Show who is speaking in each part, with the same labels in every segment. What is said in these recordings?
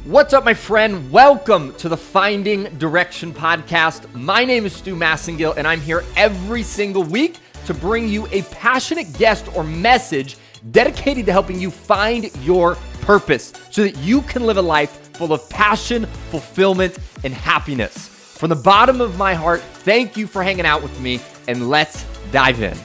Speaker 1: What's up, my friend? Welcome to the Finding Direction podcast. My name is Stu Massengill, and I'm here every single week to bring you a passionate guest or message dedicated to helping you find your purpose so that you can live a life full of passion, fulfillment, and happiness. From the bottom of my heart, thank you for hanging out with me, and let's dive in.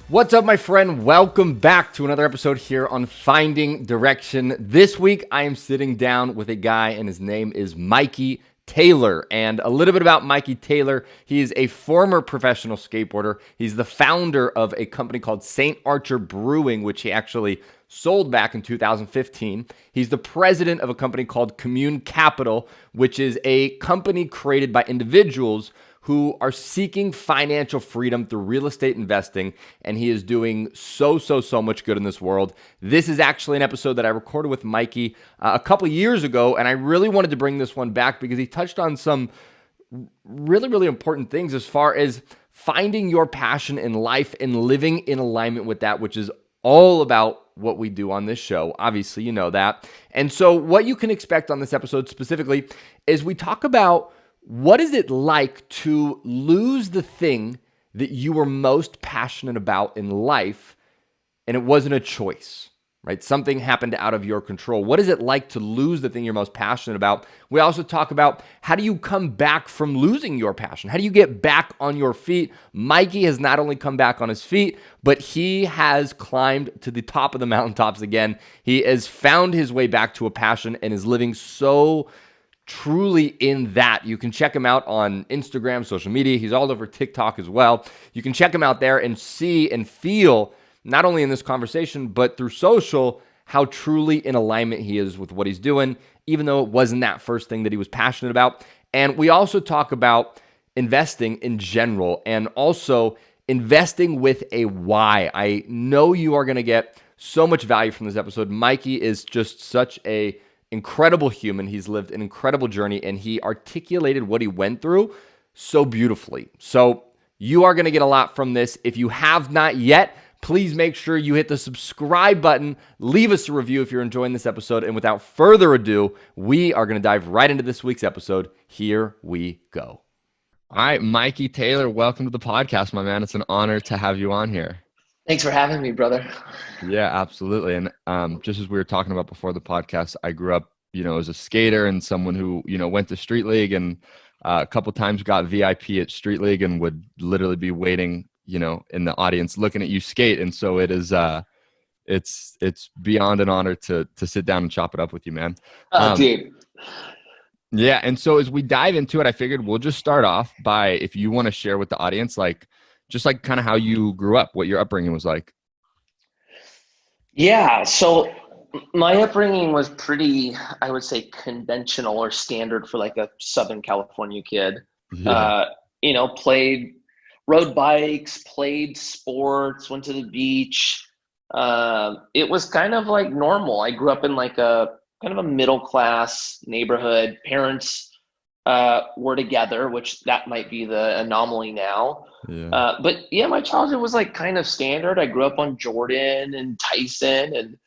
Speaker 1: What's up, my friend? Welcome back to another episode here on Finding Direction. This week, I am sitting down with a guy, and his name is Mikey Taylor. And a little bit about Mikey Taylor. He is a former professional skateboarder. He's the founder of a company called Saint Archer Brewing, which he actually sold back in 2015. He's the president of a company called Commune Capital, which is a company created by individuals who are seeking financial freedom through real estate investing, and he is doing so much good in this world. This is actually an episode that I recorded with Mikey a couple years ago, and I really wanted to bring this one back because he touched on some really important things as far as finding your passion in life and living in alignment with that, which is all about what we do on this show. Obviously, you know that. And so what you can expect on this episode specifically is we talk about what is it like to lose the thing that you were most passionate about in life and it wasn't a choice, right? Something happened out of your control. What is it like to lose the thing you're most passionate about? We also talk about how do you come back from losing your passion? How do you get back on your feet? Mikey has not only come back on his feet, but he has climbed to the top of the mountaintops again. He has found his way back to a passion and is living so truly in that. You can check him out on Instagram, social media. He's all over TikTok as well. You can check him out there and see and feel, not only in this conversation, but through social, how truly in alignment he is with what he's doing, even though it wasn't that first thing that he was passionate about. And we also talk about investing in general and also investing with a why. I know you are going to get so much value from this episode. Mikey is just such a incredible human. He's lived an incredible journey, and he articulated what he went through so beautifully. So you are going to get a lot from this. If you have not yet, please make sure you hit the subscribe button. Leave us a review if you're enjoying this episode. And without further ado, we are going to dive right into this week's episode. Here we go. All right, Mikey Taylor, welcome to the podcast, my man. It's an honor to have you on here.
Speaker 2: Thanks for having me, brother.
Speaker 1: Yeah, absolutely. And just as we were talking about before the podcast, I grew up, as a skater and someone who, went to Street League and a couple times got VIP at Street League and would literally be waiting, in the audience looking at you skate. And so it is, it's beyond an honor to sit down and chop it up with you, man.
Speaker 2: Dude.
Speaker 1: Yeah. And so as we dive into it, I figured we'll just start off by, if you want to share with the audience, just kind of how you grew up, what your upbringing was like.
Speaker 2: Yeah. So my upbringing was pretty, I would say, conventional or standard for like a Southern California kid.
Speaker 1: Yeah.
Speaker 2: Rode bikes, played sports, went to the beach. It was kind of like normal. I grew up in like a kind of a middle class neighborhood. Parents were together, which that might be the anomaly now.
Speaker 1: Yeah.
Speaker 2: But yeah, my childhood was like kind of standard. I grew up on Jordan and Tyson and,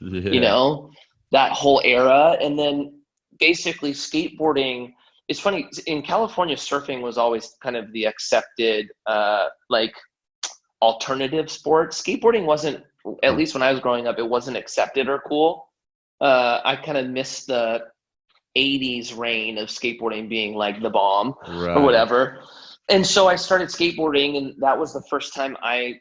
Speaker 2: that whole era. And then basically skateboarding, it's funny, in California, surfing was always kind of the accepted, alternative sport. Skateboarding wasn't, at least when I was growing up, it wasn't accepted or cool. I kind of missed the 80s reign of skateboarding being like the bomb or whatever. And so I started skateboarding, and that was the first time I,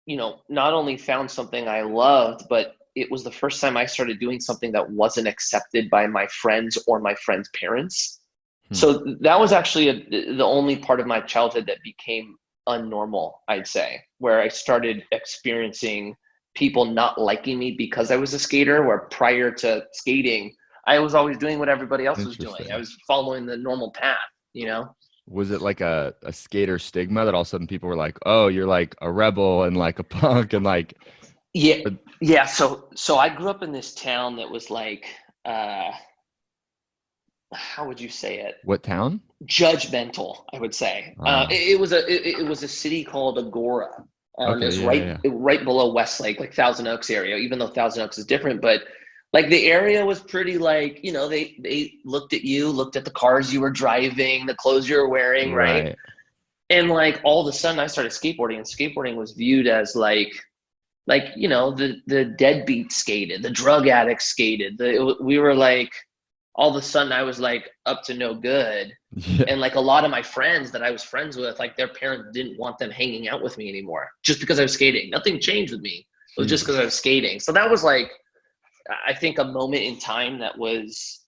Speaker 2: not only found something I loved, but it was the first time I started doing something that wasn't accepted by my friends or my friends' parents. So that was actually the only part of my childhood that became unnormal, I'd say, where I started experiencing people not liking me because I was a skater, where prior to skating, I was always doing what everybody else was doing. I was following the normal path,
Speaker 1: Was it like a skater stigma that all of a sudden people were like, oh, you're like a rebel and like a punk and like...
Speaker 2: Yeah. So I grew up in this town that was like, how would you say it?
Speaker 1: What town?
Speaker 2: Judgmental, I would say. It was a city called Agora. It
Speaker 1: Okay.
Speaker 2: was
Speaker 1: Yeah. Yeah.
Speaker 2: right below Westlake, like Thousand Oaks area. Even though Thousand Oaks is different, but like the area was pretty like they looked at you, looked at the cars you were driving, the clothes you were wearing, right?
Speaker 1: Right.
Speaker 2: And like all of a sudden, I started skateboarding, and skateboarding was viewed as the deadbeat skated, the drug addict skated. We were like, all of a sudden I was like up to no good.
Speaker 1: Yeah.
Speaker 2: And like a lot of my friends that I was friends with, like their parents didn't want them hanging out with me anymore just because I was skating. Nothing changed with me. It was just because I was skating. So that was like, I think, a moment in time that was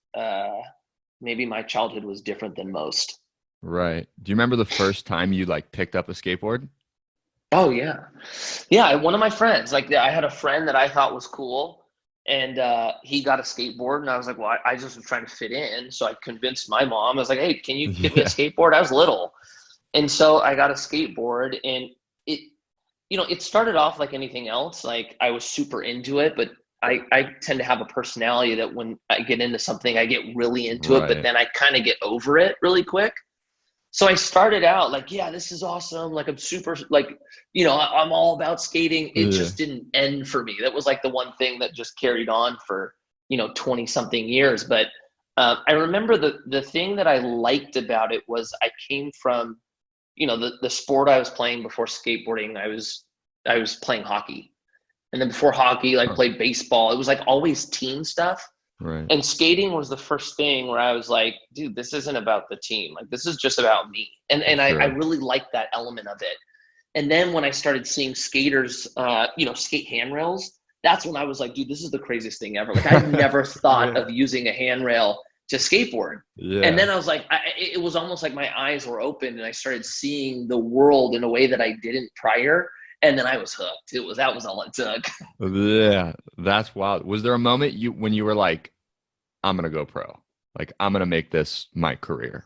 Speaker 2: maybe my childhood was different than most.
Speaker 1: Right. Do you remember the first time you like picked up a skateboard?
Speaker 2: Oh yeah. Yeah. One of my friends, like I had a friend that I thought was cool, and he got a skateboard, and I was like, well, I just was trying to fit in. So I convinced my mom. I was like, hey, can you get me a
Speaker 1: Yeah.
Speaker 2: skateboard? I was little. And so I got a skateboard, and it started off like anything else. Like I was super into it, but I tend to have a personality that when I get into something, I get really into it, but
Speaker 1: Right.
Speaker 2: then I kind of get over it really quick. So I started out like, yeah, this is awesome. Like I'm super, like, I'm all about skating. It
Speaker 1: Yeah.
Speaker 2: just didn't end for me. That was like the one thing that just carried on for, 20 something years. But I remember the thing that I liked about it was I came from, the sport I was playing before skateboarding. I was playing hockey. And then before hockey, like
Speaker 1: Huh.
Speaker 2: played baseball. It was like always team stuff.
Speaker 1: Right.
Speaker 2: And skating was the first thing where I was like, dude, this isn't about the team. Like, this is just about me. And I
Speaker 1: Sure.
Speaker 2: really liked that element of it. And then when I started seeing skaters, skate handrails, that's when I was like, dude, this is the craziest thing ever. Like, I've never thought
Speaker 1: Yeah.
Speaker 2: of using a handrail to skateboard. And
Speaker 1: Yeah.
Speaker 2: then I was like, it was almost like my eyes were open, and I started seeing the world in a way that I didn't prior. And then I was hooked. That was all it took.
Speaker 1: Yeah. That's wild. Was there a moment when you were like, I'm gonna go pro? Like I'm gonna make this my career?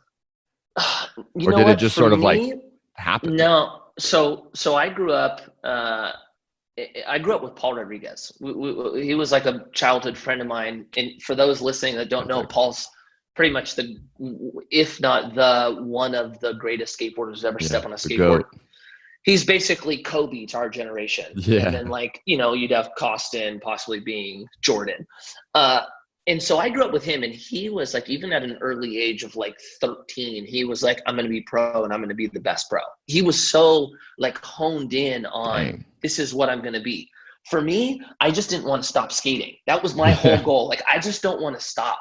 Speaker 2: You
Speaker 1: Or
Speaker 2: know
Speaker 1: did it
Speaker 2: what?
Speaker 1: just
Speaker 2: For
Speaker 1: sort of like
Speaker 2: me,
Speaker 1: happen?
Speaker 2: no. So I grew up. I grew up with Paul Rodriguez. He was like a childhood friend of mine. And for those listening that don't know,
Speaker 1: Okay.
Speaker 2: Paul's pretty much if not the one of the greatest skateboarders to ever
Speaker 1: Yeah.
Speaker 2: step on a
Speaker 1: The
Speaker 2: skateboard.
Speaker 1: goat.
Speaker 2: He's basically Kobe to our generation. And
Speaker 1: Yeah.
Speaker 2: then like, you'd have Costin possibly being Jordan. Uh, and so I grew up with him, and he was like, even at an early age of like 13, he was like, I'm going to be pro, and I'm going to be the best pro. He was so like honed in on,
Speaker 1: Dang.
Speaker 2: this is what I'm going to be. For me, I just didn't want to stop skating. That was my whole
Speaker 1: Yeah.
Speaker 2: goal. Like, I just don't want to stop.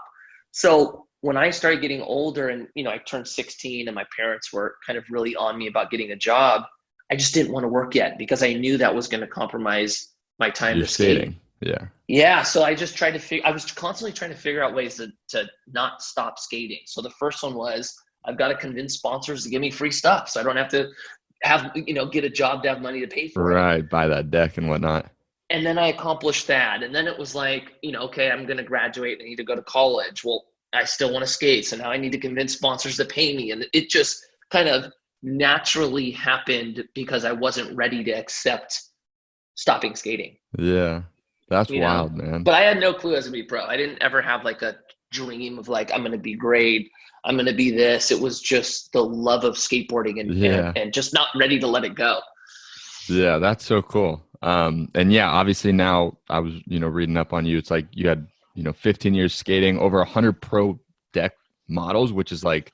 Speaker 2: So when I started getting older, and, I turned 16, and my parents were kind of really on me about getting a job, I just didn't want to work yet because I knew that was going to compromise my time
Speaker 1: You're
Speaker 2: to skate.
Speaker 1: skating. Yeah.
Speaker 2: Yeah, so I just tried to I was constantly trying to figure out ways to not stop skating. So the first one was, I've got to convince sponsors to give me free stuff so I don't have to get a job to have money to pay for it.
Speaker 1: Right. Buy that deck and whatnot.
Speaker 2: And then I accomplished that. And then it was like, okay, I'm going to graduate. I need to go to college. Well, I still want to skate. So now I need to convince sponsors to pay me. And it just kind of naturally happened because I wasn't ready to accept stopping skating.
Speaker 1: Yeah. That's
Speaker 2: you know.
Speaker 1: wild, man.
Speaker 2: But I had no clue as to be pro. I didn't ever have like a dream of like, I'm going to be great. I'm going to be this. It was just the love of skateboarding and just not ready to let it go.
Speaker 1: Yeah, that's so cool. And yeah, obviously now I was, reading up on you. It's like you had, 15 years skating, over 100 pro deck models, which is like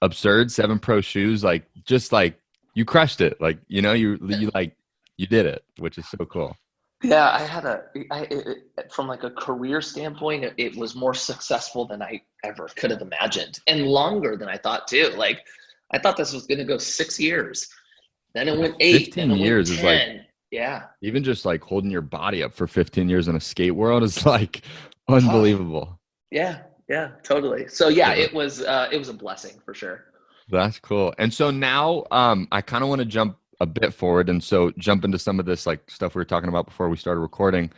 Speaker 1: absurd. 7 pro shoes, like just like you crushed it. Like, you did it, which is so cool.
Speaker 2: Yeah, from like a career standpoint, it was more successful than I ever could have imagined, and longer than I thought too. Like, I thought this was going to go 6 years, then it went 8,
Speaker 1: 15
Speaker 2: then it went
Speaker 1: years
Speaker 2: 10.
Speaker 1: is like,
Speaker 2: Yeah,
Speaker 1: even just like holding your body up for 15 years in a skate world is like unbelievable.
Speaker 2: yeah, totally. So yeah,
Speaker 1: Yeah.
Speaker 2: it was a blessing for sure.
Speaker 1: That's cool. And so now I kind of want to jump a bit forward, and so jump into some of this like stuff we were talking about before we started recording.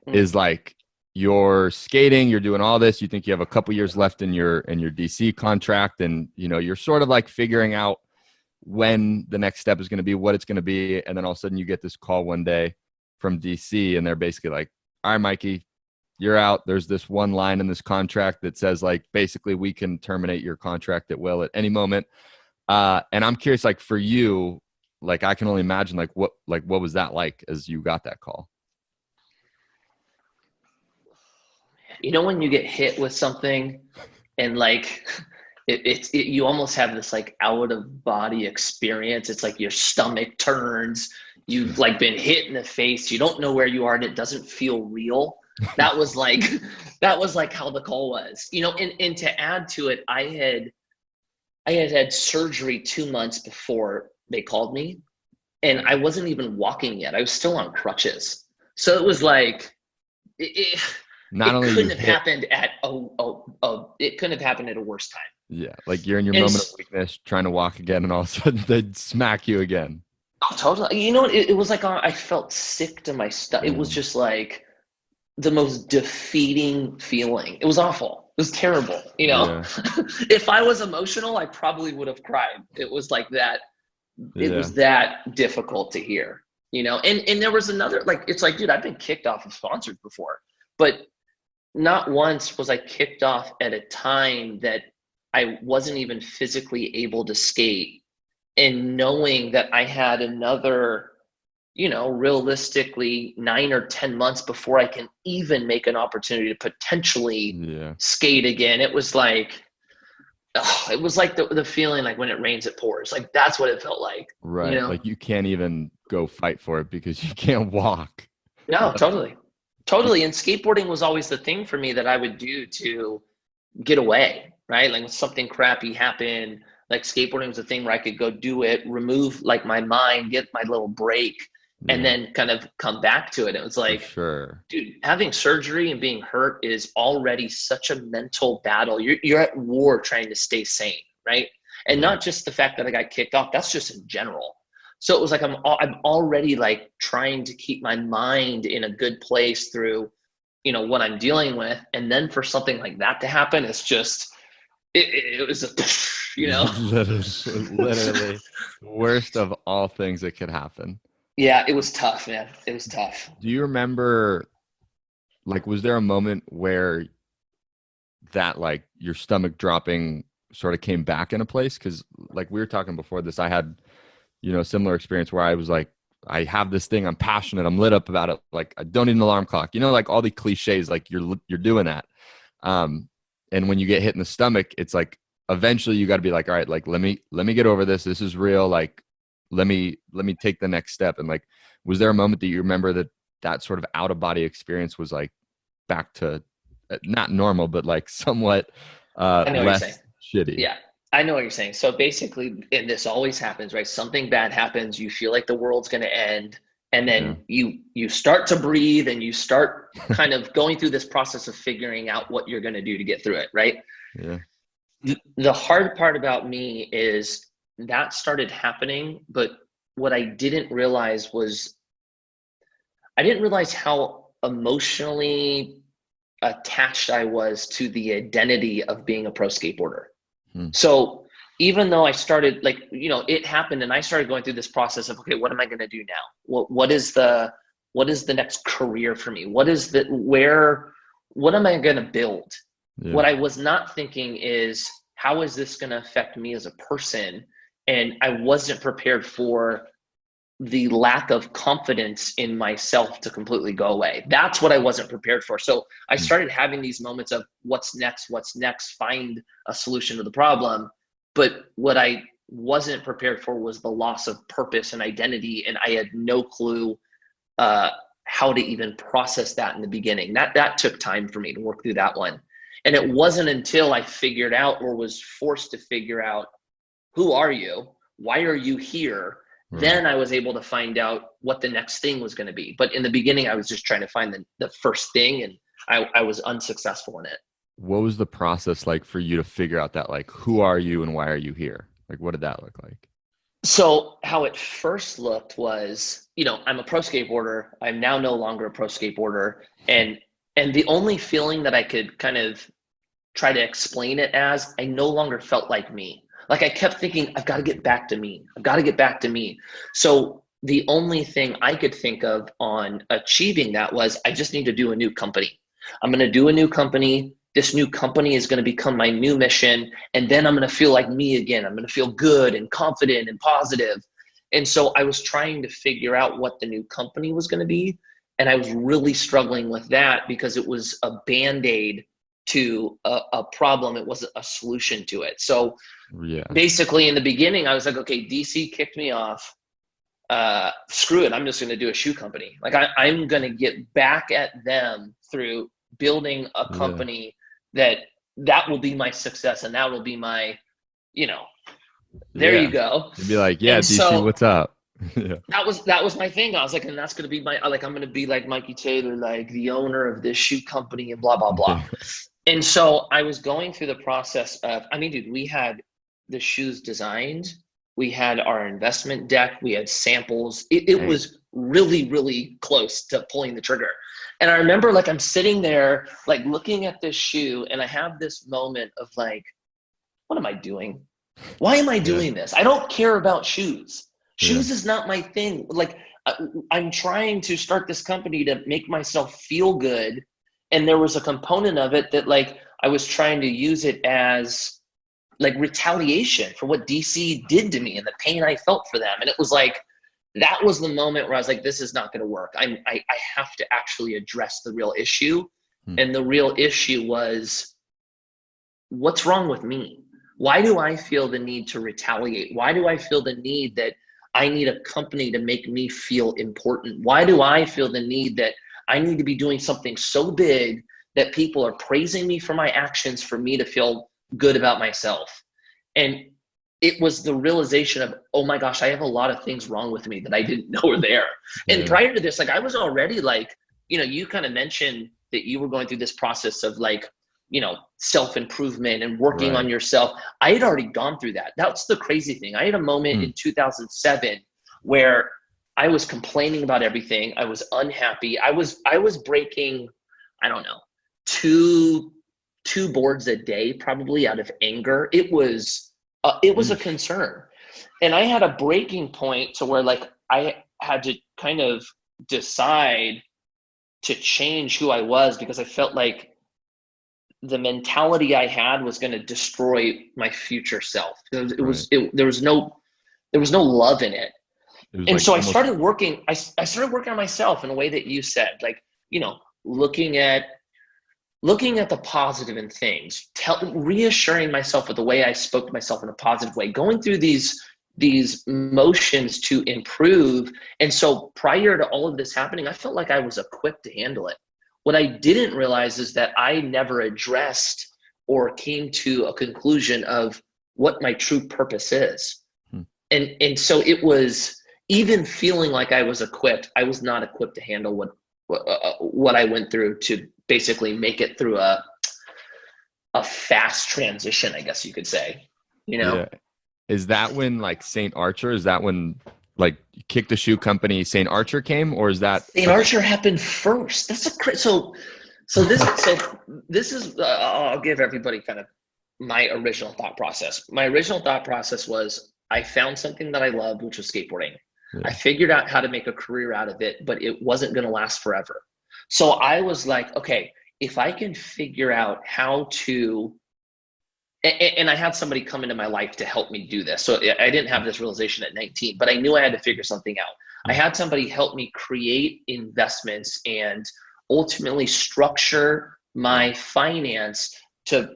Speaker 1: Is like you're skating, you're doing all this, you think you have a couple years left in your DC contract, and you're sort of like figuring out when the next step is going to be, what it's going to be, and then all of a sudden you get this call one day from DC, and they're basically like, all right, Mikey, you're out. There's this one line in this contract that says like, basically we can terminate your contract at will at any moment. And I'm curious, like for you, like I can only imagine what was that like as you got that call?
Speaker 2: When you get hit with something and like you almost have this like out of body experience. It's like your stomach turns, you've like been hit in the face, you don't know where you are and it doesn't feel real. That was like how the call was, and to add to it, I had surgery 2 months before they called me, and I wasn't even walking yet. I was still on crutches. So it was like, it couldn't have happened at it couldn't have happened at a worse time.
Speaker 1: Yeah, like you're in your moment of weakness, trying to walk again, and all of a sudden they'd smack you again.
Speaker 2: Oh, totally. It was like I felt sick to my stomach. It was just like the most defeating feeling. It was awful. It was terrible. Yeah. If I was emotional, I probably would have cried. It was like that. It was that difficult to hear. And there was another, like, it's like, dude, I've been kicked off of sponsors before, but not once was I kicked off at a time that I wasn't even physically able to skate, and knowing that I had another, realistically 9 or 10 months before I can even make an opportunity to potentially skate again. It was like, it was like the feeling like when it rains, it pours. Like that's what it felt like.
Speaker 1: Right. Like you can't even go fight for it because you can't walk.
Speaker 2: No, totally. And skateboarding was always the thing for me that I would do to get away, right? Like when something crappy happened, like skateboarding was a thing where I could go do it, remove like my mind, get my little break, and then kind of come back to it. It was like, dude, having surgery and being hurt is already such a mental battle. You're at war trying to stay sane, right? And not just the fact that I got kicked off, that's just in general. So it was like I'm already like trying to keep my mind in a good place through, what I'm dealing with. And then for something like that to happen, it's just, it was
Speaker 1: literally worst of all things that could happen.
Speaker 2: Yeah, it was tough, man. It was tough.
Speaker 1: Do you remember, like, was there a moment where that, like, your stomach dropping sort of came back into place? Because, like, we were talking before this, I had, a similar experience where I was like, I have this thing, I'm passionate, I'm lit up about it. Like, I don't need an alarm clock. Like all the cliches, like you're doing that. And when you get hit in the stomach, it's like, eventually you got to be like, all right, like, let me get over this. This is real. Like, let me take the next step. And like, was there a moment that you remember that sort of out of body experience was like back to not normal, but like somewhat less shitty?
Speaker 2: Yeah, I know what you're saying. So basically, and this always happens, right? Something bad happens. You feel like the world's going to end. And then you start to breathe and you start kind of going through this process of figuring out what you're going to do to get through it, right? Yeah. The hard part about me is that started happening, but what I didn't realize was I didn't realize how emotionally attached I was to the identity of being a pro skateboarder. So even though I started like, it happened and I started going through this process of, okay, what am I going to do now? What is the next career for me? What am I going to build? Yeah. What I was not thinking is, how is this going to affect me as a person? And I wasn't prepared for the lack of confidence in myself to completely go away. That's what I wasn't prepared for. So I started having these moments of what's next, find a solution to the problem. But what I wasn't prepared for was the loss of purpose and identity. And I had no clue how to even process that in the beginning. That took time for me to work through that one. And it wasn't until I figured out, or was forced to figure out, who are you? Why are you here? Then I was able to find out what the next thing was going to be. But in the beginning, I was just trying to find the first thing, and I was unsuccessful in it.
Speaker 1: What was the process like for you to figure out that, like, who are you and why are you here? Like, what did that look like?
Speaker 2: So how it first looked was, I'm a pro skateboarder. I'm now no longer a pro skateboarder. And the only feeling that I could kind of try to explain it as, I no longer felt like me. Like I kept thinking, I've got to get back to me. I've got to get back to me. So the only thing I could think of on achieving that was, I just need to do a new company. I'm going to do a new company. This new company is going to become my new mission. And then I'm going to feel like me again. I'm going to feel good and confident and positive. And so I was trying to figure out what the new company was going to be. And I was really struggling with that because it was a Band-Aid to a problem. It wasn't a solution to it. So basically in the beginning, I was like, okay, DC kicked me off. Screw it. I'm just going to do a shoe company. Like I'm going to get back at them through building a company that will be my success. And that will be my, there you go.
Speaker 1: You'd be like, yeah, and DC, so, what's up?
Speaker 2: That was my thing. I was like, and that's going to be I'm going to be like Mikey Taylor, like the owner of this shoe company and blah, blah, blah. And so I was going through the process of, dude, we had the shoes designed. We had our investment deck. We had samples. It was really, really close to pulling the trigger. And I remember I'm sitting there, looking at this shoe, and I have this moment of what am I doing? Why am I doing this? I don't care about shoes. Shoes is not my thing. I'm trying to start this company to make myself feel good. And there was a component of it that I was trying to use it as retaliation for what DC did to me and the pain I felt for them. And it was that was the moment where I was like, this is not going to work. I have to actually address the real issue. And the real issue was, what's wrong with me? Why do I feel the need to retaliate? Why do I feel the need that I need a company to make me feel important? Why do I feel the need that I need to be doing something so big that people are praising me for my actions for me to feel good about myself? And it was the realization of, oh my gosh, I have a lot of things wrong with me that I didn't know were there. And prior to this, I was already you kind of mentioned that you were going through this process of self-improvement and working on yourself. I had already gone through that. That's the crazy thing. I had a moment in 2007 where I was complaining about everything. I was unhappy. I was breaking, I don't know, two boards a day, probably out of anger. It was a concern. And I had a breaking point to where I had to kind of decide to change who I was, because I felt like the mentality I had was going to destroy my future self. There was no love in it. And so I started working on myself in a way that you said, looking at the positive in things, reassuring myself with the way I spoke to myself in a positive way, going through these motions to improve. And so prior to all of this happening, I felt like I was equipped to handle it. What I didn't realize is that I never addressed or came to a conclusion of what my true purpose is. And so it was, even feeling like I was equipped, I was not equipped to handle what I went through to basically make it through a fast transition, I guess you could say, Yeah.
Speaker 1: Is that when Saint Archer, is that when you kicked the shoe company, Saint Archer came, or is that
Speaker 2: Saint Archer happened first? That's so this is I'll give everybody kind of my original thought process. My original thought process was, I found something that I loved, which was skateboarding. I figured out how to make a career out of it, but it wasn't going to last forever. So I was like, okay, if I can figure out how to, and I had somebody come into my life to help me do this. So I didn't have this realization at 19, but I knew I had to figure something out. I had somebody help me create investments and ultimately structure my finance to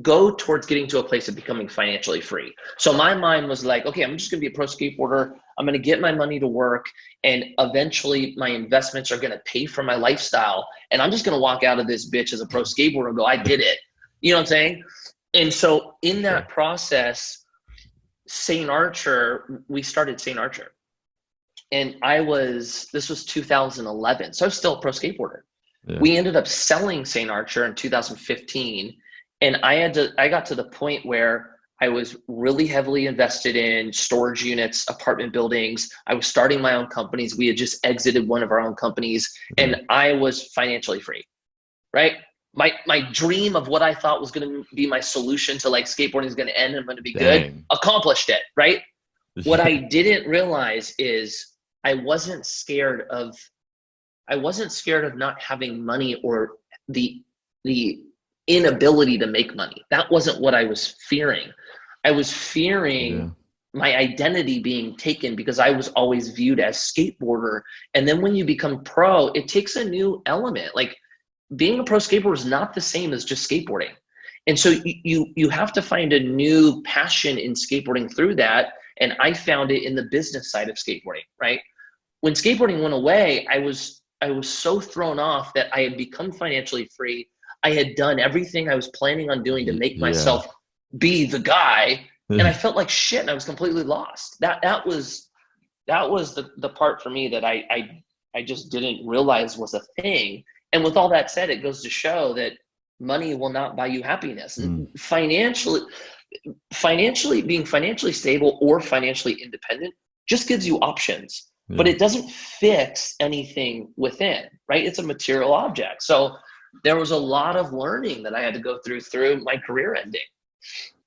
Speaker 2: go towards getting to a place of becoming financially free. So my mind was like, okay, I'm just going to be a pro skateboarder. I'm going to get my money to work, and eventually my investments are going to pay for my lifestyle. And I'm just going to walk out of this bitch as a pro skateboarder and go, I did it. You know what I'm saying? And so in that process, Saint Archer, we started Saint Archer. And this was 2011. So I was still a pro skateboarder. Yeah. We ended up selling Saint Archer in 2015. And I got to the point where I was really heavily invested in storage units, apartment buildings. I was starting my own companies. We had just exited one of our own companies, and I was financially free, right? My dream of what I thought was going to be my solution to skateboarding is going to end and I'm going to be good, accomplished it, right? What I didn't realize is I wasn't scared of I wasn't scared of not having money or the inability to make money. That wasn't what I was fearing. I was fearing my identity being taken because I was always viewed as skateboarder. And then when you become pro, it takes a new element. Like being a pro skateboarder is not the same as just skateboarding. And so you have to find a new passion in skateboarding through that. And I found it in the business side of skateboarding, right? When skateboarding went away, I was so thrown off that I had become financially free. I had done everything I was planning on doing to make myself be the guy. And I felt like shit and I was completely lost. That was the part for me that I just didn't realize was a thing. And with all that said, it goes to show that money will not buy you happiness. And financially being financially stable or financially independent just gives you options, but it doesn't fix anything within, right? It's a material object. So there was a lot of learning that I had to go through my career ending.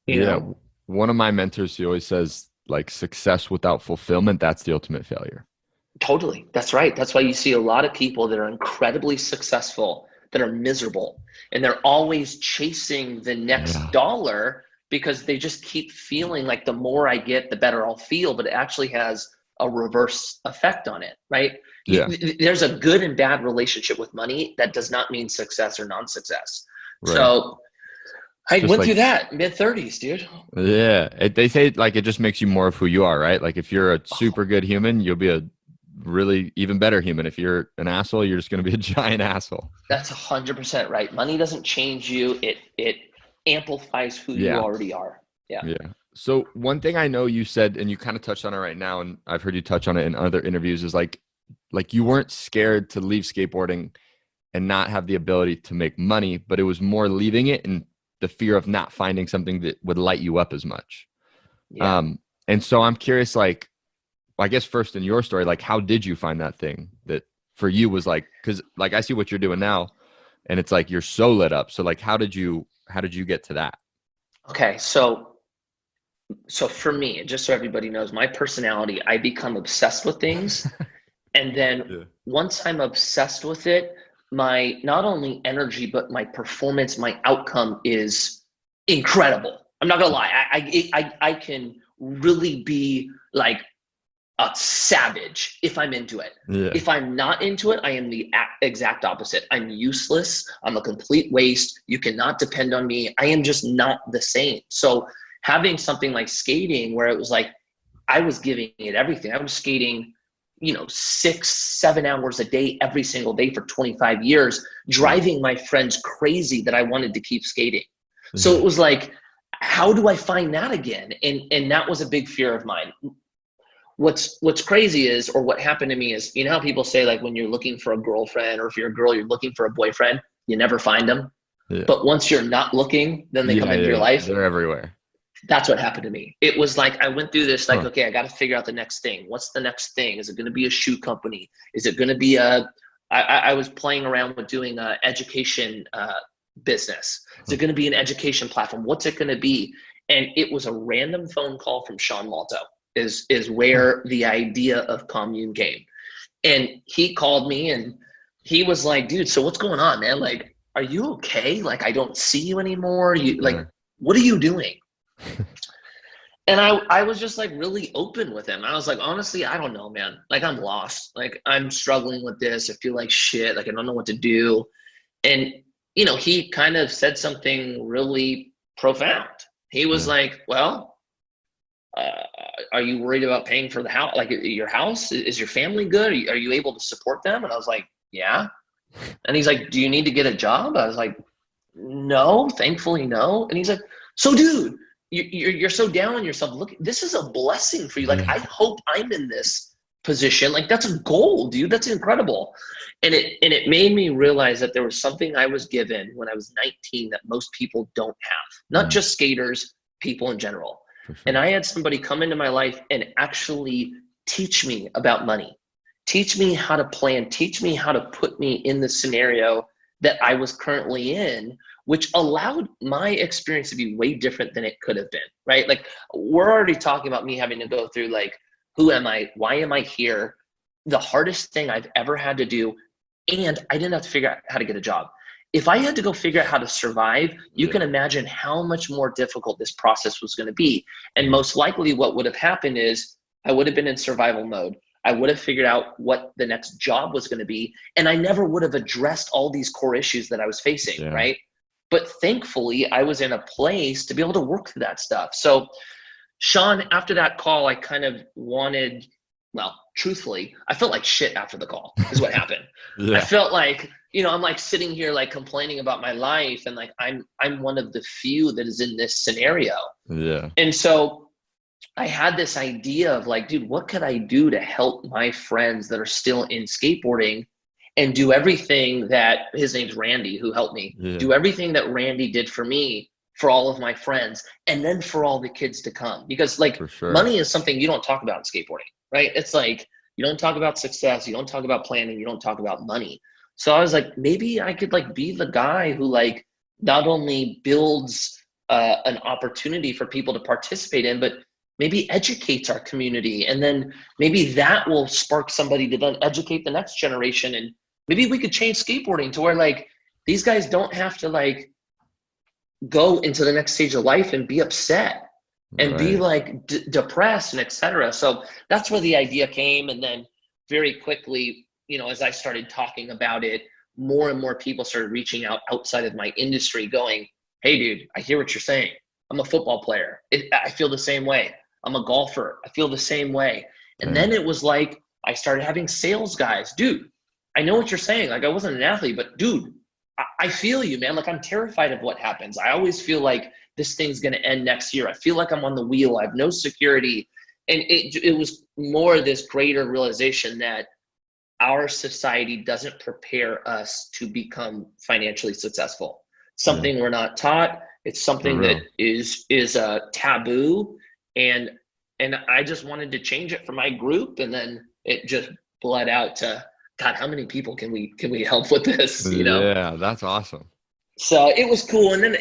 Speaker 2: You know?
Speaker 1: One of my mentors, he always says, like, success without fulfillment, that's the ultimate failure.
Speaker 2: Totally. That's right. That's why you see a lot of people that are incredibly successful that are miserable, and they're always chasing the next dollar because they just keep feeling like the more I get, the better I'll feel, but it actually has a reverse effect on it, right? There's a good and bad relationship with money. That does not mean success or non-success. Right. So I went through that mid-30s, dude.
Speaker 1: Yeah. They say like it just makes you more of who you are, right? Like if you're a super good human, you'll be a really even better human. If you're an asshole, you're just going to be a giant asshole.
Speaker 2: That's 100% right. Money doesn't change you. It amplifies who you already are. Yeah.
Speaker 1: So one thing I know you said, and you kind of touched on it right now, and I've heard you touch on it in other interviews, is like you weren't scared to leave skateboarding and not have the ability to make money, but it was more leaving it and the fear of not finding something that would light you up as much. And so I'm curious, like, I guess first in your story, like, how did you find that thing that for you was like, because like I see what you're doing now and it's like you're so lit up. So like how did you get to that?
Speaker 2: Okay, so for me, just so everybody knows, my personality, I become obsessed with things. And then once I'm obsessed with it, my not only energy, but my performance, my outcome is incredible. I'm not gonna lie. I can really be like a savage if I'm into it. If I'm not into it, I am the exact opposite. I'm useless. I'm a complete waste. You cannot depend on me. I am just not the same. So having something like skating where it was like, I was giving it everything. I was skating, 6-7 hours a day, every single day for 25 years, driving my friends crazy that I wanted to keep skating. So it was like, how do I find that again? And that was a big fear of mine. What's crazy is, or what happened to me is, you know how people say like when you're looking for a girlfriend, or if you're a girl, you're looking for a boyfriend, you never find them. But once you're not looking, then they come into your life.
Speaker 1: They're everywhere.
Speaker 2: That's what happened to me. It was like, I went through this, like, okay, I got to figure out the next thing. What's the next thing? Is it going to be a shoe company? Is it going to be I was playing around with doing a education business. Is it going to be an education platform? What's it going to be? And it was a random phone call from Sean Malto is where the idea of Commune came. And he called me and he was like, dude, so what's going on, man? Like, are you okay? Like, I don't see you anymore. What are you doing? And I was just like really open with him. I was like, honestly, I don't know, man. Like, I'm lost. Like, I'm struggling with this. I feel like shit. Like, I don't know what to do. And, he kind of said something really profound. He was like, well, are you worried about paying for the house? Like, your house? Is your family good? Are you able to support them? And I was like, yeah. And he's like, do you need to get a job? I was like, no, thankfully, no. And he's like, so dude, you're so down on yourself. Look, this is a blessing for you. Like, I hope I'm in this position. Like, that's a goal, dude. That's incredible. And it made me realize that there was something I was given when I was 19 that most people don't have, not just skaters, people in general. Sure. And I had somebody come into my life and actually teach me about money, teach me how to plan, teach me how to put me in the scenario that I was currently in, which allowed my experience to be way different than it could have been, right? Like, we're already talking about me having to go through like, who am I? Why am I here? The hardest thing I've ever had to do and I didn't have to figure out how to get a job. If I had to go figure out how to survive, you can imagine how much more difficult this process was going to be. And most likely what would have happened is I would have been in survival mode. I would have figured out what the next job was going to be. And I never would have addressed all these core issues that I was facing, right? But thankfully, I was in a place to be able to work through that stuff. So, Sean, after that call, I kind of wanted, well, truthfully, I felt like shit after the call is what happened. I felt like, you know, I'm like sitting here like complaining about my life, and like I'm one of the few that is in this scenario. And so I had this idea of like, dude, what could I do to help my friends that are still in skateboarding, and do everything that, his name's Randy, who helped me, do everything that Randy did for me, for all of my friends, and then for all the kids to come. Because like money is something you don't talk about in skateboarding, right? It's like, you don't talk about success, you don't talk about planning, you don't talk about money. So I was like, maybe I could like be the guy who like not only builds an opportunity for people to participate in, but maybe educates our community. And then maybe that will spark somebody to then educate the next generation. And maybe we could change skateboarding to where like these guys don't have to like go into the next stage of life and be upset and be like depressed and etc. So that's where the idea came. And then very quickly, you know, as I started talking about it, more and more people started reaching out outside of my industry going, hey dude, I hear what you're saying. I'm a football player. I feel the same way. I'm a golfer. I feel the same way. And then it was like, I started having sales guys. Dude, I know what you're saying. Like I wasn't an athlete, but dude, I feel you, man. Like I'm terrified of what happens. I always feel like this thing's going to end next year. I feel like I'm on the wheel. I have no security. And it was more this greater realization that our society doesn't prepare us to become financially successful. Something we're not taught. It's something that is a taboo. And I just wanted to change it for my group. And then it just bled out to, God, how many people can we help with this? You know?
Speaker 1: Yeah, that's awesome.
Speaker 2: So it was cool. And then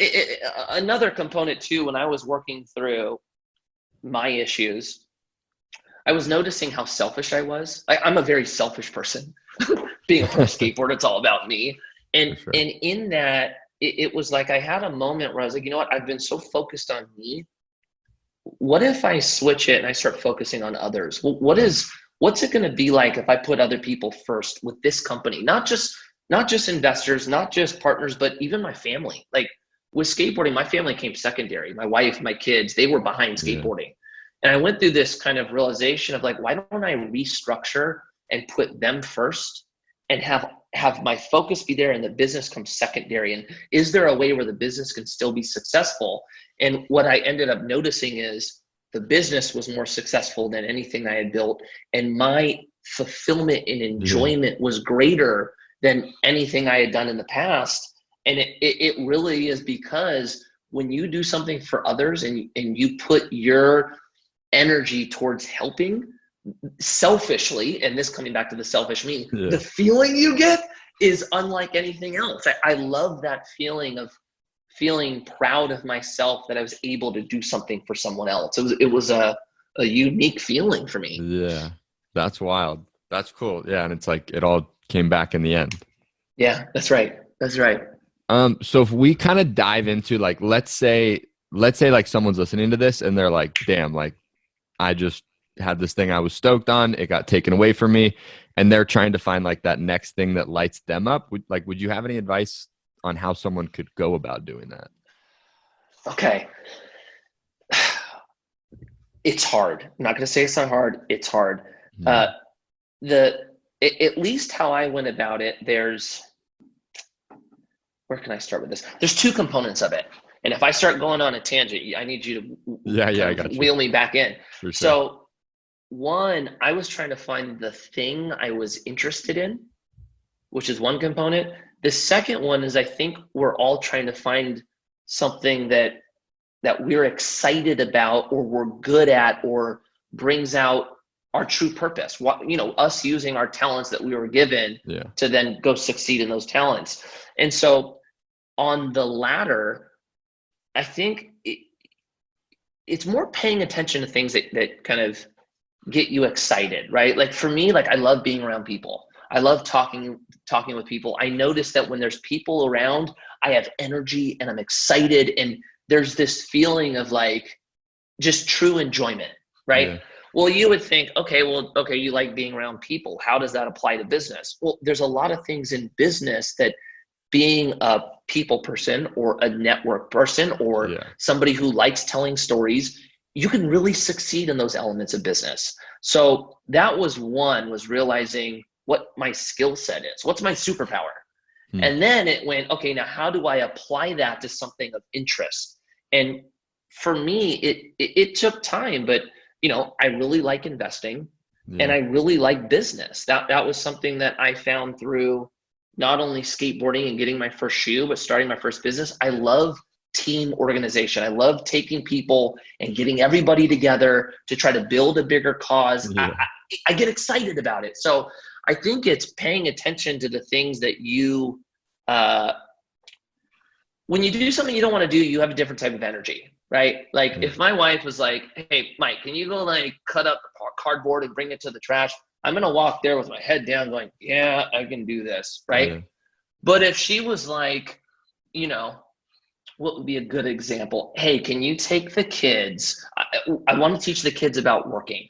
Speaker 2: another component too, when I was working through my issues, I was noticing how selfish I was. I'm a very selfish person. Being a pro skateboarder, it's all about me. And in that, it was like I had a moment where I was like, you know what? I've been so focused on me. What if I switch it and I start focusing on others? What's it going to be like if I put other people first with this company? Not just investors, not just partners, but even my family. Like with skateboarding, my family came secondary. My wife, my kids, they were behind skateboarding. And I went through this kind of realization of like, why don't I restructure and put them first and have my focus be there and the business comes secondary? And is there a way where the business can still be successful? And what I ended up noticing is the business was more successful than anything I had built. And my fulfillment and enjoyment was greater than anything I had done in the past. And it really is because when you do something for others and you put your energy towards helping selfishly, and this coming back to the selfish me, the feeling you get is unlike anything else. I love that feeling of feeling proud of myself that I was able to do something for someone else. It was a unique feeling for me.
Speaker 1: Yeah, that's wild. That's cool. Yeah, and it's like it all came back in the end.
Speaker 2: Yeah, that's right. That's right.
Speaker 1: So if we kind of dive into like, let's say like someone's listening to this and they're like, damn, like I just had this thing I was stoked on. It got taken away from me. And they're trying to find like that next thing that lights them up. Would you have any advice on how someone could go about doing that?
Speaker 2: Okay. It's hard. I'm not going to say it's not hard. It's hard. At least how I went about it, where can I start with this? There's two components of it. And if I start going on a tangent, I need you to
Speaker 1: I got you.
Speaker 2: Wheel me back in.
Speaker 1: For sure.
Speaker 2: So one, I was trying to find the thing I was interested in, which is one component. The second one is I think we're all trying to find something that we're excited about or we're good at or brings out our true purpose. Us using our talents that we were given to then go succeed in those talents. And so on the latter, I think it's more paying attention to things that kind of get you excited, right? Like for me, like I love being around people. I love talking with people. I notice that when there's people around, I have energy and I'm excited. And there's this feeling of like just true enjoyment, right?
Speaker 1: Yeah.
Speaker 2: Well, you would think, okay, you like being around people. How does that apply to business? Well, there's a lot of things in business that being a people person or a network person or somebody who likes telling stories, you can really succeed in those elements of business. So that was realizing what my skill set is. What's my superpower? And then it went, okay, now how do I apply that to something of interest? And for me, it took time, but I really like investing and I really like business. That was something that I found through not only skateboarding and getting my first shoe, but starting my first business. I love team organization. I love taking people and getting everybody together to try to build a bigger cause. I get excited about it. So I think it's paying attention to the things that you, when you do something you don't want to do, you have a different type of energy, right? Like if my wife was like, hey, Mike, can you go like cut up cardboard and bring it to the trash? I'm going to walk there with my head down going, yeah, I can do this, right? Yeah. But if she was like, what would be a good example? Hey, can you take the kids? I want to teach the kids about working.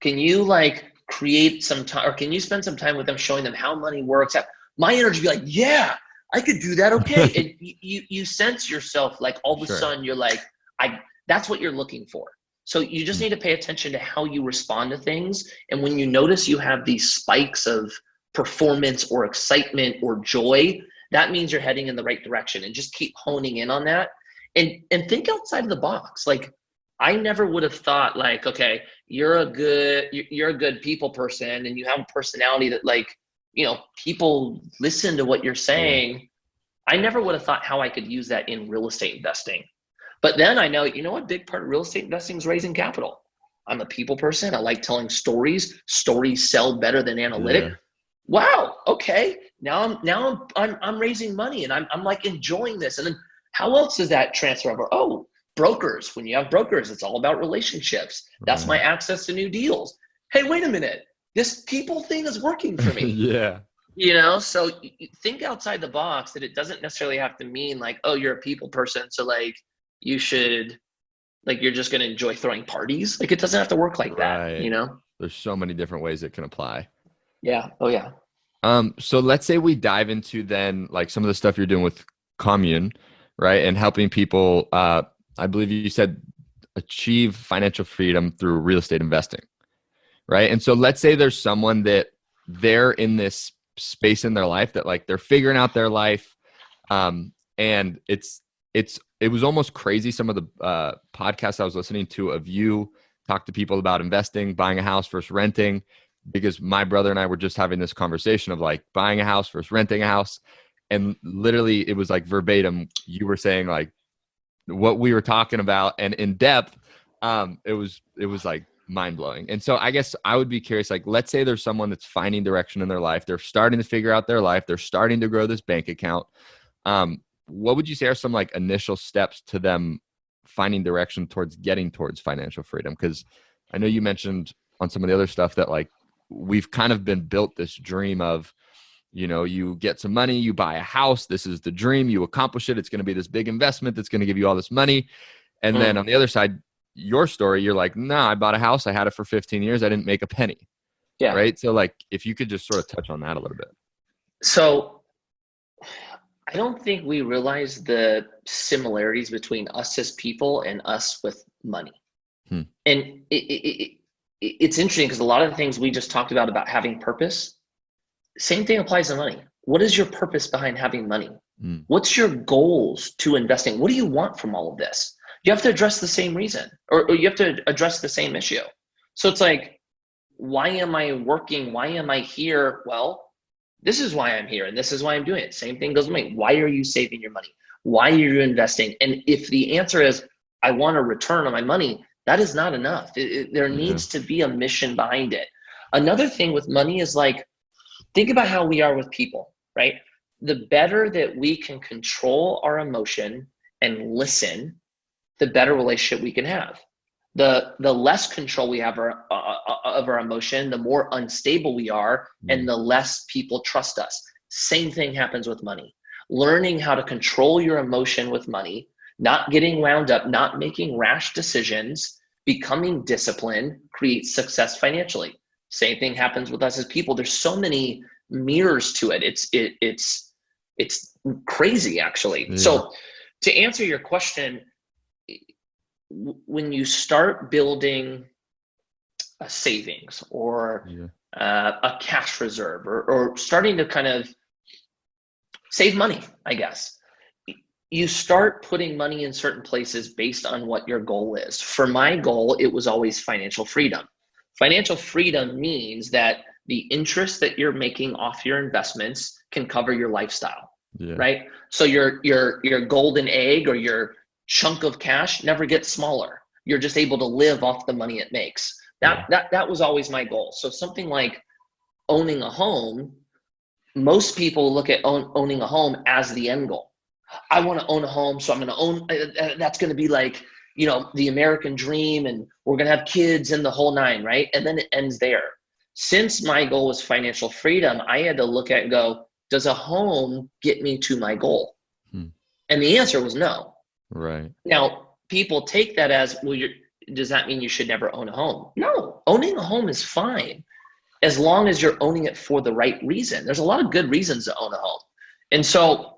Speaker 2: Can you like create some time, or can you spend some time with them showing them how money works? My energy would be like, yeah, I could do that. Okay. And you sense yourself like all of a sudden you're like, that's what you're looking for. So you just need to pay attention to how you respond to things. And when you notice you have these spikes of performance or excitement or joy, that means you're heading in the right direction, and just keep honing in on that and think outside of the box. Like I never would have thought like, okay, you're a good people person and you have a personality that like, people listen to what you're saying. I never would have thought how I could use that in real estate investing. But then I know, a big part of real estate investing is raising capital. I'm a people person. I like telling stories. Stories sell better than analytic. Yeah. Wow. Okay. Now I'm raising money and I'm like enjoying this. And then how else does that transfer over? Oh, brokers. When you have brokers, it's all about relationships. That's my access to new deals. Hey, wait a minute. This people thing is working for me.
Speaker 1: Yeah.
Speaker 2: So think outside the box, that it doesn't necessarily have to mean like, oh, you're a people person. So like, you should, like, you're just going to enjoy throwing parties. Like, it doesn't have to work like that,
Speaker 1: There's so many different ways it can apply.
Speaker 2: Yeah. Oh, yeah.
Speaker 1: So let's say we dive into then, like, some of the stuff you're doing with Commune, right? And helping people, I believe you said, achieve financial freedom through real estate investing, right? And so let's say there's someone that they're in this space in their life that, like, they're figuring out their life. And it was almost crazy. Some of the podcasts I was listening to of you talk to people about investing, buying a house versus renting, because my brother and I were just having this conversation of like buying a house versus renting a house. And literally it was like verbatim. You were saying like what we were talking about, and in depth, it was like mind blowing. And so I guess I would be curious, like, let's say there's someone that's finding direction in their life. They're starting to figure out their life. They're starting to grow this bank account. What would you say are some like initial steps to them finding direction towards getting towards financial freedom? Because I know you mentioned on some of the other stuff that like we've kind of been built this dream of, you get some money, you buy a house. This is the dream. You accomplish it. It's going to be this big investment that's going to give you all this money. And then on the other side, your story, you're like, no, I bought a house. I had it for 15 years. I didn't make a penny.
Speaker 2: Yeah.
Speaker 1: Right. So like, if you could just sort of touch on that a little bit.
Speaker 2: So I don't think we realize the similarities between us as people and us with money. And it's interesting because a lot of the things we just talked about having purpose, same thing applies to money. What is your purpose behind having money? What's your goals to investing? What do you want from all of this? You have to address the same reason, or you have to address the same issue. So it's like, why am I working? Why am I here? Well, this is why I'm here and this is why I'm doing it. Same thing goes with me. Why are you saving your money? Why are you investing? And if the answer is, I want a return on my money, that is not enough. There needs to be a mission behind it. Another thing with money is like, think about how we are with people, right? The better that we can control our emotion and listen, the better relationship we can have. the less control we have of our emotion, the more unstable we are, and the less people trust us. Same thing happens with money. Learning how to control your emotion with money, not getting wound up, not making rash decisions, becoming disciplined creates success financially. Same thing happens with us as people. There's so many mirrors to it. It's crazy, actually. Yeah. So to answer your question, when you start building a savings or a cash reserve or starting to kind of save money, I guess, you start putting money in certain places based on what your goal is. For my goal, it was always financial freedom. Financial freedom means that the interest that you're making off your investments can cover your lifestyle, right? So your golden egg or your chunk of cash never gets smaller. You're just able to live off the money it makes. That was always my goal. So something like owning a home, most people look at owning a home as the end goal. I want to own a home, so I'm going to own, that's going to be like, the American dream, and we're going to have kids and the whole nine, right? And then it ends there. Since my goal was financial freedom, I had to look at and go, does a home get me to my goal? And the answer was no. Right. Now, people take that as, well, does that mean you should never own a home? No, owning a home is fine as long as you're owning it for the right reason. There's a lot of good reasons to own a home. And so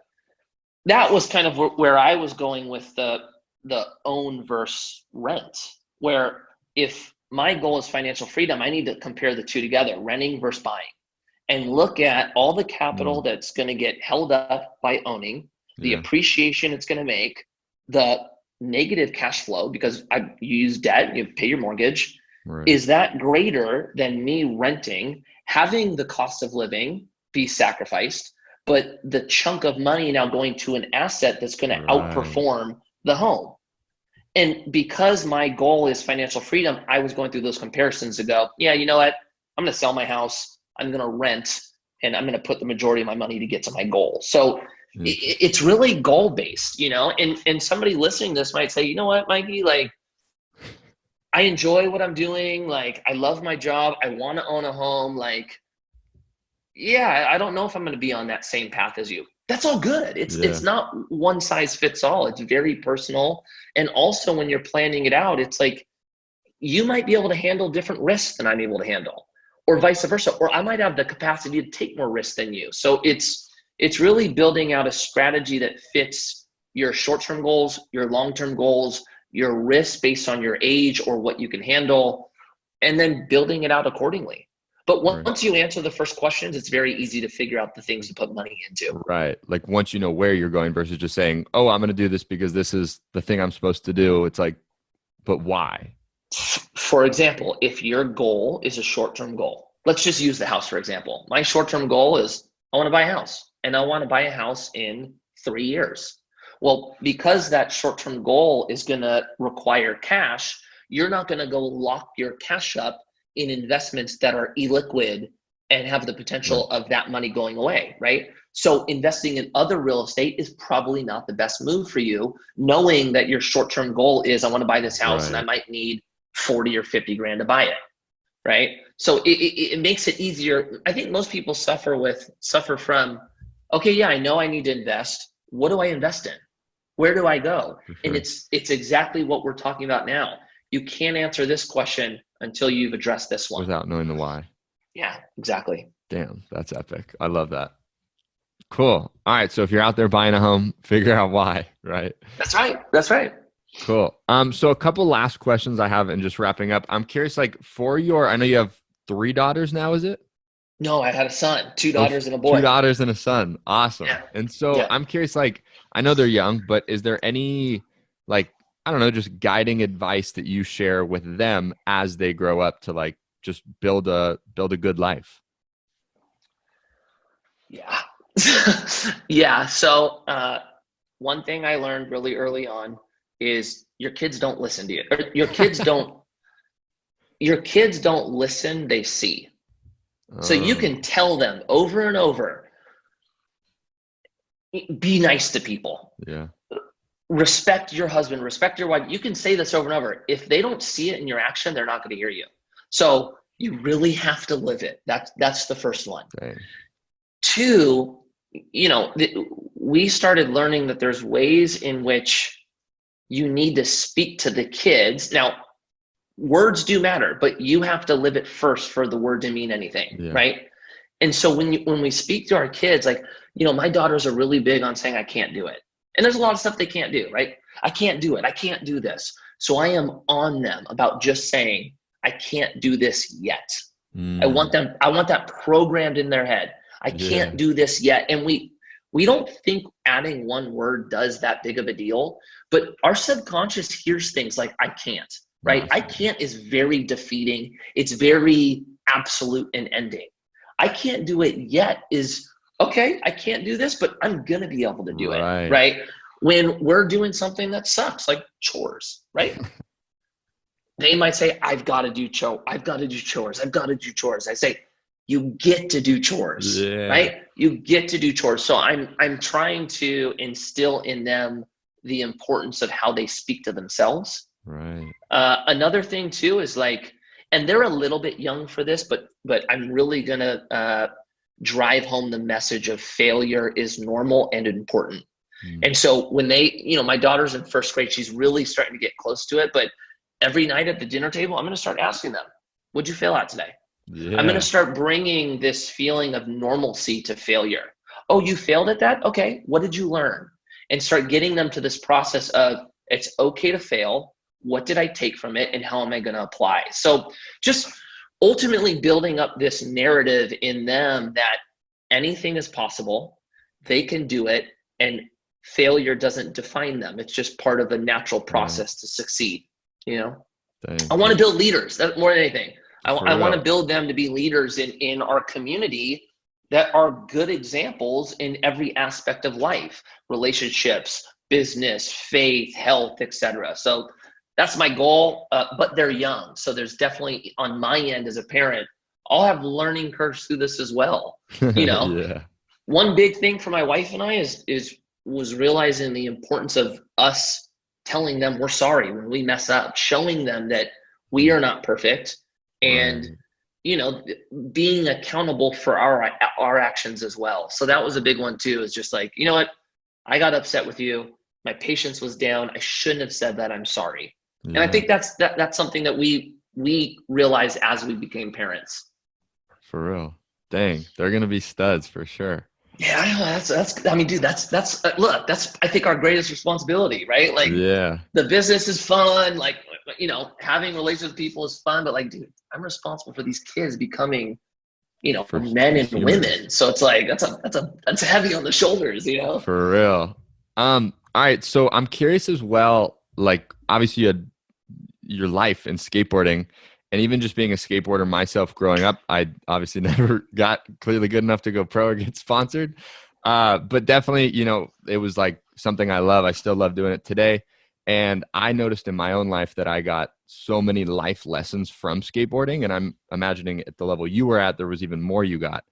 Speaker 2: that was kind of where I was going with the own versus rent, where if my goal is financial freedom, I need to compare the two together, renting versus buying, and look at all the capital that's going to get held up by owning, the appreciation it's going to make, the negative cash flow because you use debt, you pay your mortgage. Right. Is that greater than me renting, having the cost of living be sacrificed, but the chunk of money now going to an asset that's going to outperform the home? And because my goal is financial freedom, I was going through those comparisons to go, yeah, you know what? I'm going to sell my house. I'm going to rent, and I'm going to put the majority of my money to get to my goal. So it's really goal based, and somebody listening to this might say, you know what, Mikey, like, I enjoy what I'm doing. Like, I love my job. I want to own a home. Like, yeah, I don't know if I'm going to be on that same path as you. That's all good. It's not one size fits all. It's very personal. And also when you're planning it out, it's like, you might be able to handle different risks than I'm able to handle, or vice versa. Or I might have the capacity to take more risks than you. So it's really building out a strategy that fits your short-term goals, your long-term goals, your risks based on your age or what you can handle, and then building it out accordingly. But once you answer the first questions, it's very easy to figure out the things to put money into. Right. Like once you know where you're going versus just saying, oh, I'm going to do this because this is the thing I'm supposed to do. It's like, but why? For example, if your goal is a short-term goal, let's just use the house, for example. My short-term goal is I want to buy a house, and I want to buy a house in 3 years. Well, because that short-term goal is going to require cash, you're not going to go lock your cash up in investments that are illiquid and have the potential of that money going away, right? So investing in other real estate is probably not the best move for you, knowing that your short-term goal is I want to buy this house and I might need 40 or 50 grand to buy it, right? So it makes it easier. I think most people suffer from, okay, yeah, I know I need to invest. What do I invest in? Where do I go? Sure. And it's exactly what we're talking about now. You can't answer this question until you've addressed this one. Without knowing the why. Yeah, exactly. Damn, that's epic. I love that. Cool. All right. So if you're out there buying a home, figure out why, right? That's right. That's right. Cool. So a couple last questions I have and just wrapping up. I'm curious, like I know you have 3 daughters now, is it? No, I had a son, 2 daughters and a boy. 2 daughters and a son. Awesome. Yeah. And so I'm curious, like, I know they're young, but is there any, like, I don't know, just guiding advice that you share with them as they grow up to like just build a good life? Yeah. Yeah. So one thing I learned really early on is your kids don't listen to you. Or your kids don't listen, they see. So you can tell them over and over, be nice to people. Yeah. respect your husband, respect your wife. You can say this over and over. If they don't see it in your action, they're not going to hear you. So you really have to live it. That's the first one.
Speaker 1: Right.
Speaker 2: Two, we started learning that there's ways in which you need to speak to the kids. Now, words do matter, but you have to live it first for the word to mean anything, right? And so when we speak to our kids, like, my daughters are really big on saying, I can't do it. And there's a lot of stuff they can't do, right? I can't do it. I can't do this. So I am on them about just saying, I can't do this yet. I want that programmed in their head. I can't do this yet. And we don't think adding one word does that big of a deal, but our subconscious hears things like, I can't, right? I can't is very defeating. It's very absolute and ending. I can't do it yet is, okay, I can't do this, but I'm going to be able to do it, right? When we're doing something that sucks, like chores, right? They might say, I've got to do chores. I've got to do chores. I've got to do chores. I say, you get to do chores, right? You get to do chores. So I'm trying to instill in them the importance of how they speak to themselves.
Speaker 1: Right.
Speaker 2: Another thing too is like, and they're a little bit young for this, but I'm really gonna drive home the message of failure is normal and important. And so when they, my daughter's in first grade, she's really starting to get close to it. But every night at the dinner table, I'm going to start asking them, what'd you fail at today? I'm going to start bringing this feeling of normalcy to failure. Oh, you failed at that? Okay. What did you learn? And start getting them to this process of, it's okay to fail. What did I take from it? And how am I going to apply? So just ultimately building up this narrative in them that anything is possible, they can do it, and failure doesn't define them. It's just part of a natural process to succeed. I want to build leaders. That's more than anything. I want to build them to be leaders in our community that are good examples in every aspect of life, relationships, business, faith, health, etc. So that's my goal, but they're young. So there's definitely, on my end as a parent, I'll have learning curves through this as well. One big thing for my wife and I was realizing the importance of us telling them we're sorry when we mess up, showing them that we are not perfect, and being accountable for our actions as well. So that was a big one too, is just like, you know what, I got upset with you, my patience was down, I shouldn't have said that, I'm sorry. And I think that's something that we realized as we became parents. For
Speaker 1: real. Dang, they're gonna be studs for sure.
Speaker 2: Yeah, that's. I mean, dude, that's. Look, that's. I think our greatest responsibility, right? Like, the business is fun. Like, having relations with people is fun. But like, dude, I'm responsible for these kids becoming, for men and women. So it's like that's heavy on the shoulders,
Speaker 1: For real. All right. So I'm curious as well. Like, obviously, you had your life in skateboarding. And even just being a skateboarder myself growing up, I obviously never got clearly good enough to go pro or get sponsored. But definitely, it was like something I love. I still love doing it today. And I noticed in my own life that I got so many life lessons from skateboarding. And I'm imagining at the level you were at, there was even more you got.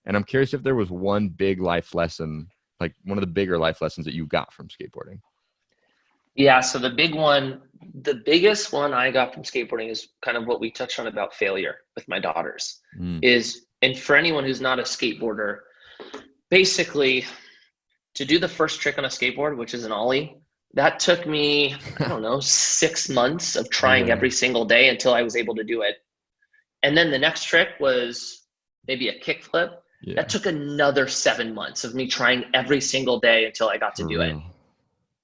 Speaker 1: And I'm curious if there was one big life lesson, like one of the bigger life lessons that you got from skateboarding.
Speaker 2: Yeah, so the biggest one I got from skateboarding is kind of what we touched on about failure with my daughters. And for anyone who's not a skateboarder, basically to do the first trick on a skateboard, which is an ollie, that took me, 6 months of trying every single day until I was able to do it. And then the next trick was maybe a kickflip. That took another 7 months of me trying every single day until I got to do it.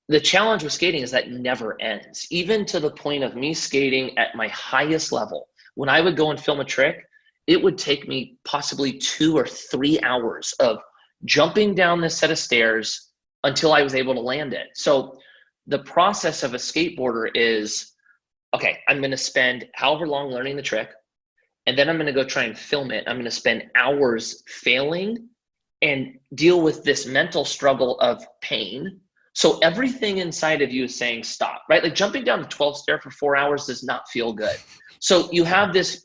Speaker 2: The challenge with skating is that it never ends, even to the point of me skating at my highest level. When I would go and film a trick, it would take me possibly 2 or 3 hours of jumping down this set of stairs until I was able to land it. So the process of a skateboarder is, okay, I'm going to spend however long learning the trick, and then I'm going to go try and film it. I'm going to spend hours failing and deal with this mental struggle of pain. So everything inside of you is saying stop, right? Like jumping down the 12th stair for 4 hours does not feel good. So you have this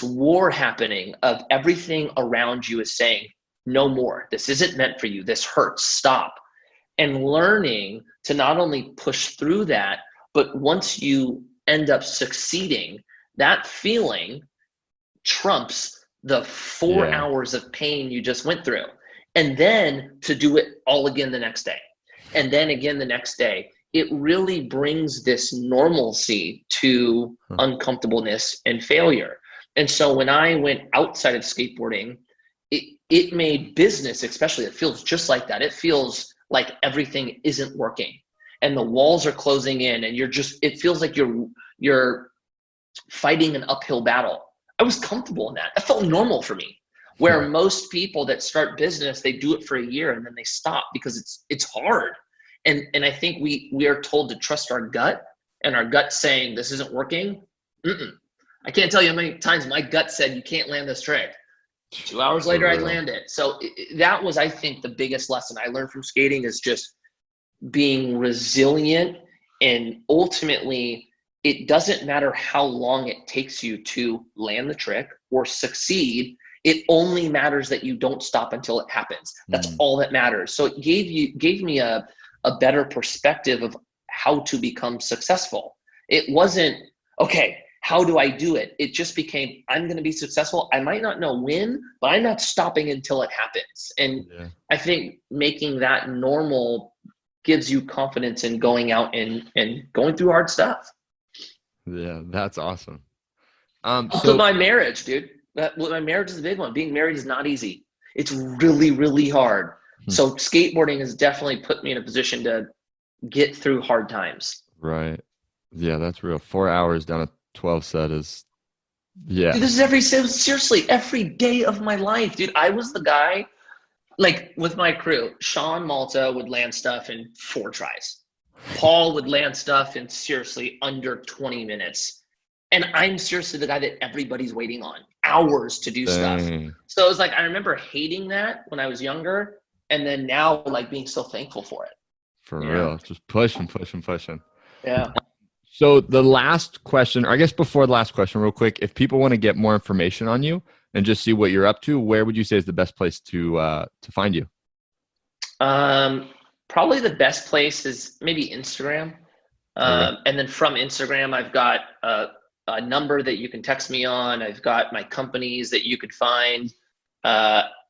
Speaker 2: war happening of everything around you is saying no more. This isn't meant for you. This hurts. Stop. and learning to not only push through that, but once you end up succeeding, that feeling trumps the 4 hours of pain you just went through. And then to do it all again the next day, and then again the next day, it really brings this normalcy to uncomfortableness and failure. And so when I went outside of skateboarding, it made business, especially, it feels just like that. It feels like everything isn't working and the walls are closing in, and it feels like you're fighting an uphill battle. I was comfortable in that. That felt normal for me. Where most people that start business, they do it for a year and then they stop because it's hard. And I think we are told to trust our gut, and our gut saying this isn't working. I can't tell you how many times my gut said you can't land this trick. 2 hours later, I land it. So that was, I think, the biggest lesson I learned from skating is just being resilient. And ultimately, it doesn't matter how long it takes you to land the trick or succeed. It only matters that you don't stop until it happens. That's all that matters. So it gave me a better perspective of how to become successful. It wasn't, okay, how do I do it? It just became, I'm going to be successful. I might not know when, but I'm not stopping until it happens. And I think making that normal gives you confidence in going out and going through hard stuff.
Speaker 1: Yeah, that's awesome.
Speaker 2: So my marriage, dude. My marriage is a big one. Being married is not easy. It's really, really hard. So skateboarding has definitely put me in a position to get through hard times.
Speaker 1: Right. Yeah, that's real. 4 hours down a 12 set is, yeah.
Speaker 2: Dude, this is seriously every day of my life, dude. I was the guy, like with my crew, Sean Malta would land stuff in 4 tries. Paul would land stuff in seriously under 20 minutes. And I'm seriously the guy that everybody's waiting on, hours to do stuff. So it was like, I remember hating that when I was younger. And then now, like, being so thankful for it.
Speaker 1: For real. Just pushing.
Speaker 2: Yeah.
Speaker 1: So the last question, or I guess before the last question, real quick, if people want to get more information on you and just see what you're up to, where would you say is the best place to find you?
Speaker 2: Probably the best place is maybe Instagram. And then from Instagram, I've got a number that you can text me on. I've got my companies that you could find.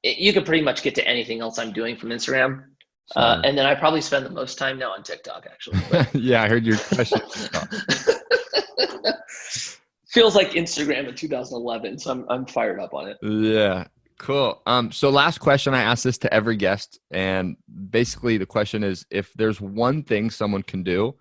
Speaker 2: You can pretty much get to anything else I'm doing from Instagram. And then I probably spend the most time now on TikTok, actually.
Speaker 1: Yeah, I heard your question.
Speaker 2: Feels like Instagram in 2011, so I'm fired up on it.
Speaker 1: Yeah, cool. So last question, I ask this to every guest, and basically the question is, if there's one thing someone can do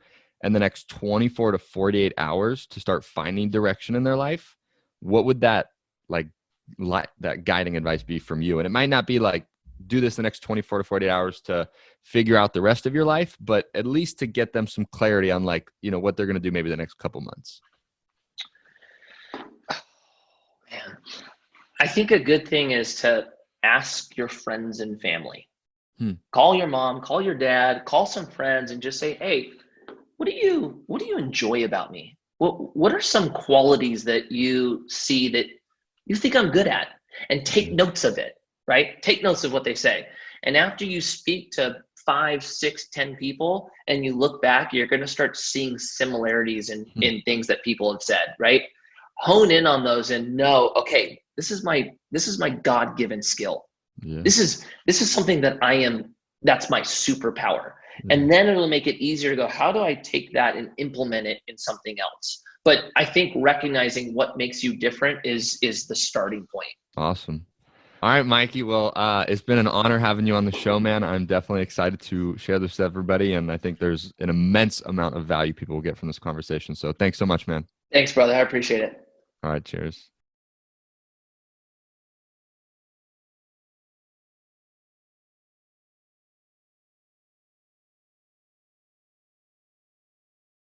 Speaker 1: in the next 24 to 48 hours to start finding direction in their life, what would that that guiding advice be from you? And it might not be like, do this the next 24 to 48 hours to figure out the rest of your life, but at least to get them some clarity on, like, you know, what they're going to do maybe the next couple months.
Speaker 2: Man, I think a good thing is to ask your friends and family. Call your mom, call your dad, call some friends, and just say, hey, what do you enjoy about me? What are some qualities that you see that you think I'm good at? And take notes of it, right? Take notes of what they say. And after you speak to 5, 6, 10 people and you look back, you're going to start seeing similarities in things that people have said, right? Hone in on those and know, okay, this is my God-given skill. Yeah. This is something that that's my superpower. Yeah. And then it'll make it easier to go, how do I take that and implement it in something else? But I think recognizing what makes you different is the starting point.
Speaker 1: Awesome. All right, Mikey. Well, it's been an honor having you on the show, man. I'm definitely excited to share this with everybody. And I think there's an immense amount of value people will get from this conversation. So thanks so much, man.
Speaker 2: Thanks, brother. I appreciate it.
Speaker 1: All right. Cheers.